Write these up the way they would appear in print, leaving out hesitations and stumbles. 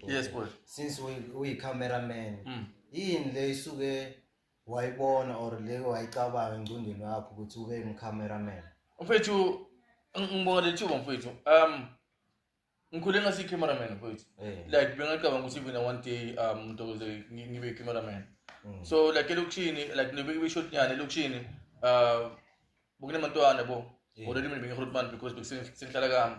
Yes, boy. Since we cameraman, yini le isuke wayibona or le wayicabanga engqondweni yakho ukuthi ube cameraman? Mfethu ngibonga lethuba mfethu. Ngikhule ngasi cameraman mfethu. Like bengacabanga ukuthi even one day ngizokuze ngibe cameraman. So like elokishini like nobeke shot nyane elokishini bukunamantwana bo. Already mina bengihrotman because bekusenhlala kami.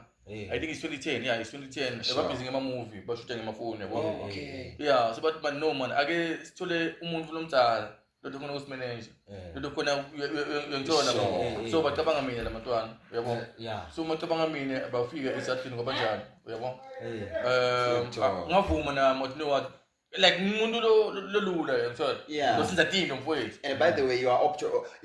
I think it's 2010. Yeah, it's 2010. Sure. Busy ngema movie, bashuta ngema phone yabo. Okay. Yeah, so but no man, ake sithole umuntu lomtsala, lotho khona usimanage. Lotho khona uyangithola bo. So bacabanga mina lamantwana, uyabo. Yeah. So macabanga mina bafika eSouth ngoba njalo, uyabo. Ngavuma na you know what? Like umuntu lolula yangithola. Yeah. Losinza tino mfowethu. And by the way, you are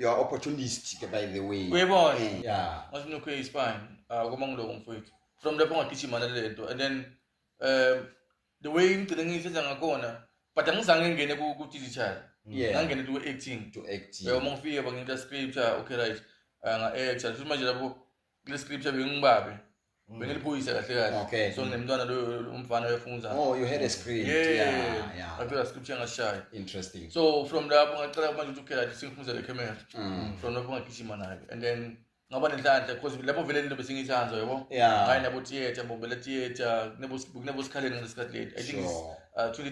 opportunistic by the way. Uyabona? Yeah. Wasino okay is fine. Kuma ngiloko mfowethu. From lapho ngagijima nalento and then the way into the ngisenza ngakona but angizange ngene ku digital. Yeah. Ngangene to acting. Yeah, mangifika bangita scripture okay right. Nga-act futhi manje lapho kule scripture bengibabe. Bengiliphoyisa kahle kahle. Okay. So nginemntwana lo umfana oyafunza. Oh, you had a script. Yeah. Ngafika scripture ngashaya. Interesting. So from lapho ngaqala manje ukuthi okay right singifunza le camera. From lapho ngagijima nayo and then ngaba nenhlanhla because lapho vele into besingithanza yabo. Yeah. Hayi nabo theater bobela theater kunebo sikhaleni ngesikhathi late. I think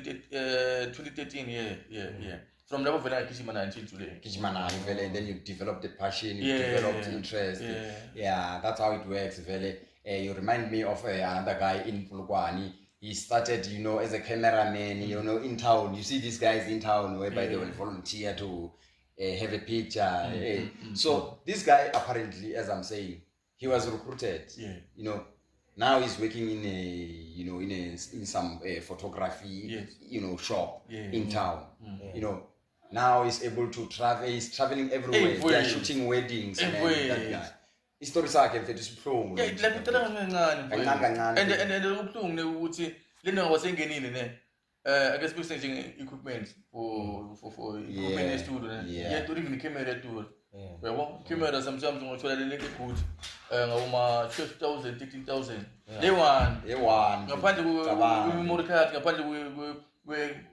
it's 2013 yeah. From lapho vele ngagijima nayo until today. Gijima nayo vele and then you developed the passion, you developed interest. Yeah, that's how it works vele. You remind me of another guy in Polokwane. He started, as a cameraman, in town. You see these guys in town whereby they will volunteer to have a picture. So this guy apparently, as I'm saying, he was recruited. Now he's working in some photography, shop in town. Now he's able to travel. He's traveling everywhere. They are shooting weddings. That guy. Istory sakhe mfethu sibuhlungu. Yeah, like ngicela kancane. And ubuhlungu ne ukuthi lento ngawasengenile ne. Ake sibe nje equipment for equipment studio ne. Yeah, to even camera tool. Yabo, camera sometimes ngothola le good. Ngawuma 12,000, 13,000. They one. Ngaphandle ku memory card, ngaphandle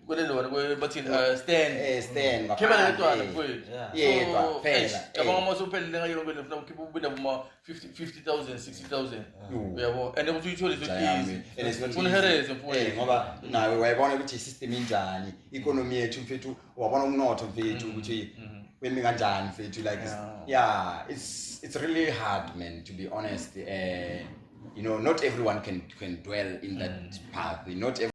kwelelona bathini stand camera letwana mfowethu yedwa phela yabona uma usuphelele ngayo ngene ufuna ukhipha ubida kuma 50,000 60,000 uyabo and ukuthi uyithole easy unehereze mfowethu ngoba nawe wayibona ukuthi system injani economy yethu mfethu wabona umnotho mfethu ukuthi wemi kanjani mfethu like it's really hard man to be honest not everyone can dwell in that path, not